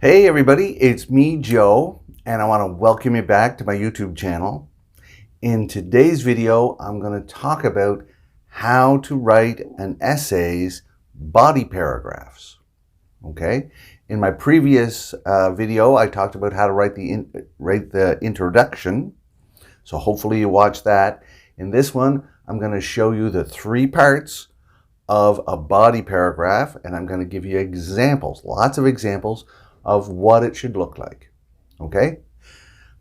Hey everybody, it's me, Joe, and I want to welcome you back to my YouTube channel. In today's video, I'm going to talk about how to write an essay's body paragraphs. Okay? In my previous video, I talked about how to write the introduction, so hopefully you watched that. In this one, I'm going to show you the three parts of a body paragraph, and I'm going to give you examples, lots of examples of what it should look like. Okay?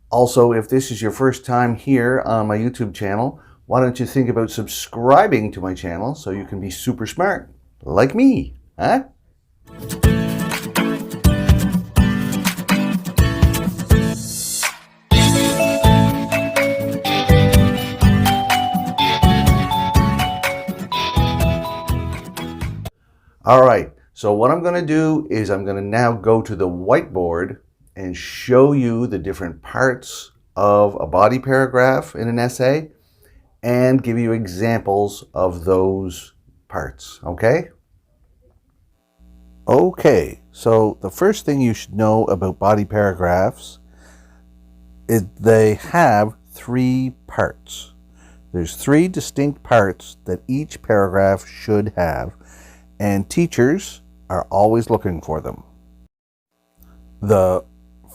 Also, if this is your first time here on my YouTube channel, why don't you think about subscribing to my channel so you can be super smart, like me, huh? All right, so what I'm going to do is I'm going to now go to the whiteboard and show you the different parts of a body paragraph in an essay and give you examples of those parts, okay? Okay, so the first thing you should know about body paragraphs is they have three parts. There's three distinct parts that each paragraph should have, and teachers are always looking for them. The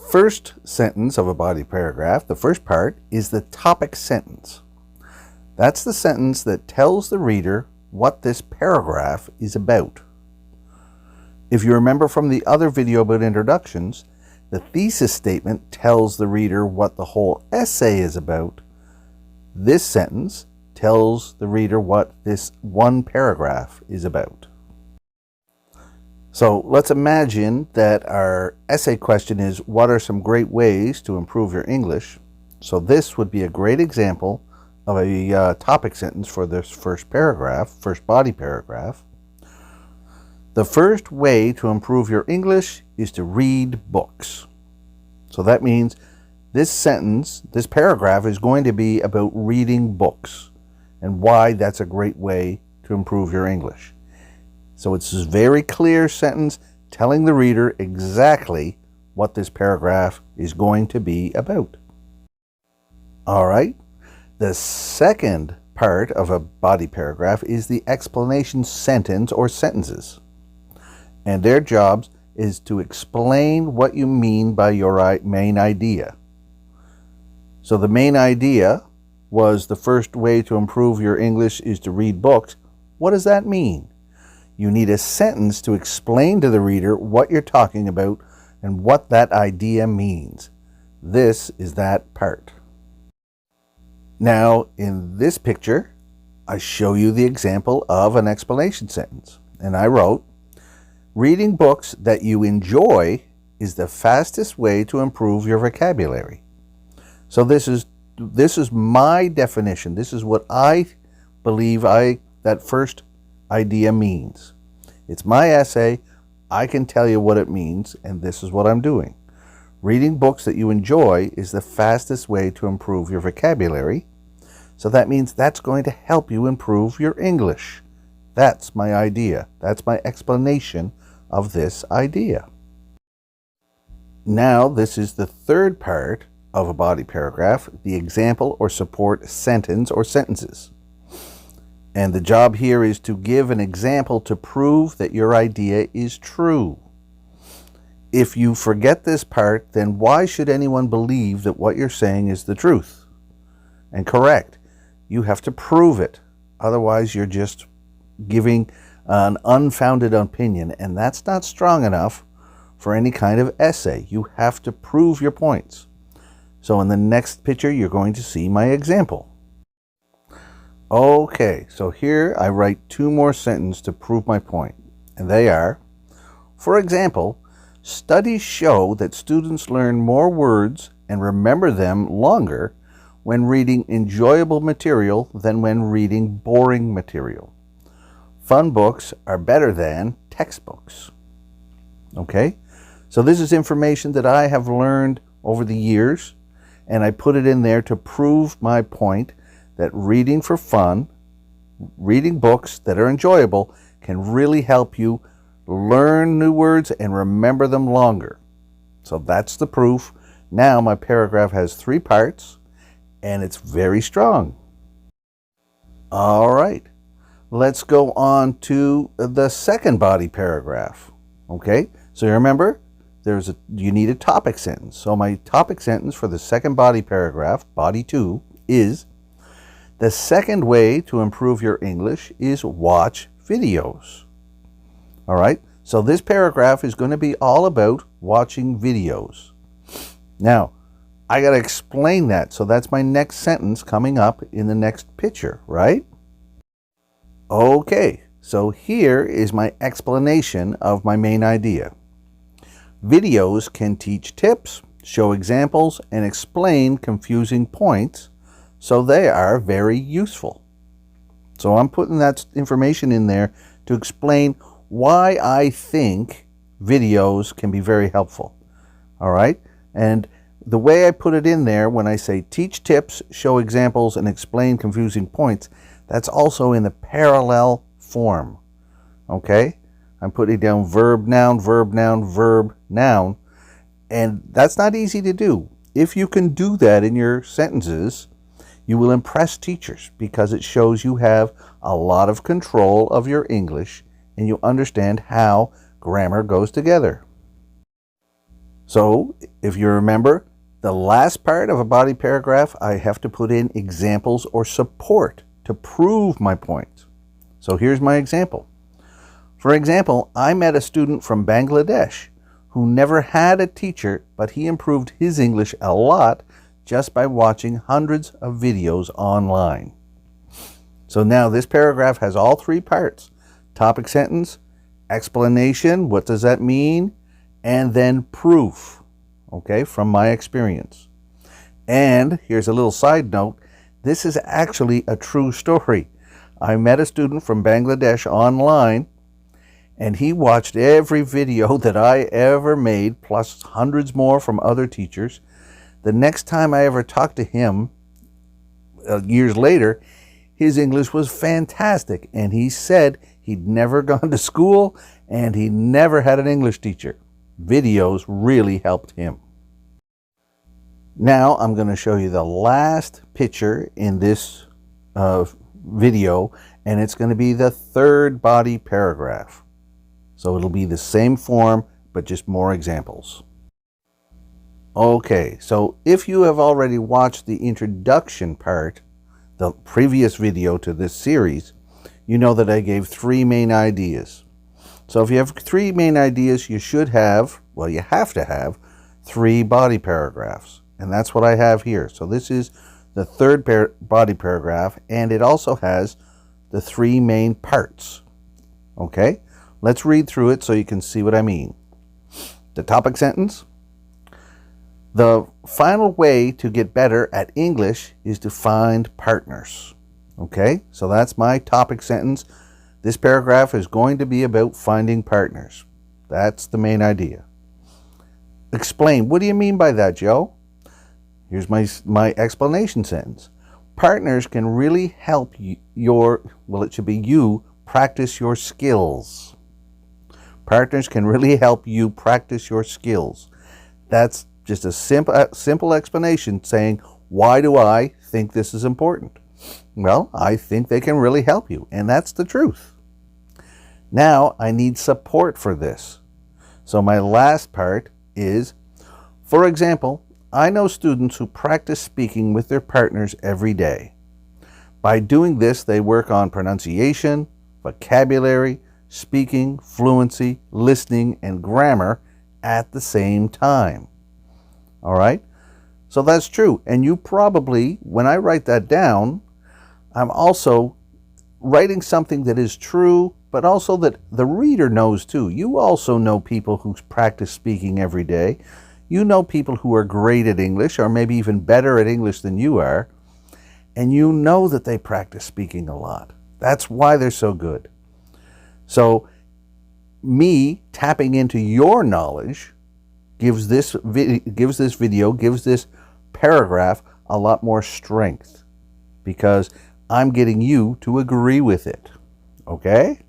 first sentence of a body paragraph, the first part, is the topic sentence. That's the sentence that tells the reader what this paragraph is about. If you remember from the other video about introductions, the thesis statement tells the reader what the whole essay is about. This sentence tells the reader what this one paragraph is about. So let's imagine that our essay question is, what are some great ways to improve your English? So this would be a great example of a topic sentence for this first paragraph, first body paragraph. The first way to improve your English is to read books. So that means this sentence, this paragraph is going to be about reading books and why that's a great way to improve your English. So it's a very clear sentence telling the reader exactly what this paragraph is going to be about. All right. The second part of a body paragraph is the explanation sentence or sentences. And their job is to explain what you mean by your main idea. So the main idea was the first way to improve your English is to read books. What does that mean? You need a sentence to explain to the reader what you're talking about and what that idea means. This is that part. Now, in this picture, I show you the example of an explanation sentence. And I wrote, reading books that you enjoy is the fastest way to improve your vocabulary. So this is my definition. This is what I believe that first idea means. It's my essay. I can tell you what it means, and this is what I'm doing. Reading books that you enjoy is the fastest way to improve your vocabulary. So that means that's going to help you improve your English. That's my idea. That's my explanation of this idea. Now, this is the third part of a body paragraph, the example or support sentence or sentences. And the job here is to give an example to prove that your idea is true. If you forget this part, then why should anyone believe that what you're saying is the truth and correct? You have to prove it. Otherwise, you're just giving an unfounded opinion, and that's not strong enough for any kind of essay. You have to prove your points. So in the next picture, you're going to see my example. Okay, so here I write two more sentences to prove my point, and they are, for example, studies show that students learn more words and remember them longer when reading enjoyable material than when reading boring material. Fun books are better than textbooks. Okay, so this is information that I have learned over the years, and I put it in there to prove my point that reading for fun, reading books that are enjoyable, can really help you learn new words and remember them longer. So that's the proof. Now my paragraph has 3 parts, and it's very strong. All right, let's go on to the second body paragraph. Okay, so you remember you need a topic sentence. So my topic sentence for the second body paragraph, body 2, is: the second way to improve your English is watch videos. All right, so this paragraph is going to be all about watching videos. Now, I got to explain that, so that's my next sentence coming up in the next picture, right? Okay, so here is my explanation of my main idea. Videos can teach tips, show examples, and explain confusing points, so they are very useful. So I'm putting that information in there to explain why I think videos can be very helpful. All right? And the way I put it in there when I say teach tips, show examples, and explain confusing points, that's also in the parallel form. Okay? I'm putting down verb, noun, verb, noun, verb, noun. And that's not easy to do. If you can do that in your sentences, you will impress teachers because it shows you have a lot of control of your English and you understand how grammar goes together. So, if you remember, the last part of a body paragraph, I have to put in examples or support to prove my point. So here's my example. For example, I met a student from Bangladesh who never had a teacher, but he improved his English a lot just by watching hundreds of videos online. So now this paragraph has all 3 parts: topic sentence, explanation, what does that mean, and then proof, okay, from my experience. And here's a little side note, this is actually a true story. I met a student from Bangladesh online, and he watched every video that I ever made, plus hundreds more from other teachers. The next time I ever talked to him, years later, his English was fantastic, and he said he'd never gone to school and he never had an English teacher. Videos really helped him. Now I'm going to show you the last picture in this video, and it's going to be the third body paragraph. So it'll be the same form, but just more examples. Okay, so if you have already watched the introduction part, the previous video to this series, you know that I gave 3 main ideas. So if you have 3 main ideas, you should have, well, you have to have 3 body paragraphs. And that's what I have here. So this is the third body paragraph, and it also has the 3 main parts. Okay, let's read through it so you can see what I mean. The topic sentence. The final way to get better at English is to find partners. Okay, so that's my topic sentence. This paragraph is going to be about finding partners. That's the main idea. Explain. What do you mean by that, Joe? Here's my explanation sentence. Partners can really help it should be you, practice your skills. Partners can really help you practice your skills. That's just a simple explanation saying, why do I think this is important? Well, I think they can really help you, and that's the truth. Now, I need support for this. So my last part is, for example, I know students who practice speaking with their partners every day. By doing this, they work on pronunciation, vocabulary, speaking, fluency, listening, and grammar at the same time. All right? So that's true. And you probably, when I write that down, I'm also writing something that is true, but also that the reader knows too. You also know people who practice speaking every day. You know people who are great at English, or maybe even better at English than you are, and you know that they practice speaking a lot. That's why they're so good. So me tapping into your knowledge gives this paragraph a lot more strength because I'm getting you to agree with it. Okay?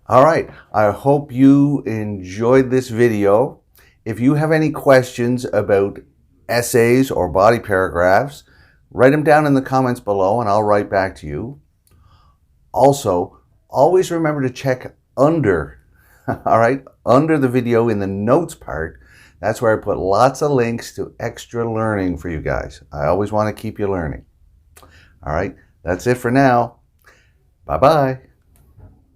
All right. I hope you enjoyed this video. If you have any questions about essays or body paragraphs, write them down in the comments below and I'll write back to you. Also, always remember to check under, all right, under the video in the notes part. That's where I put lots of links to extra learning for you guys. I always want to keep you learning. All right, that's it for now. Bye-bye.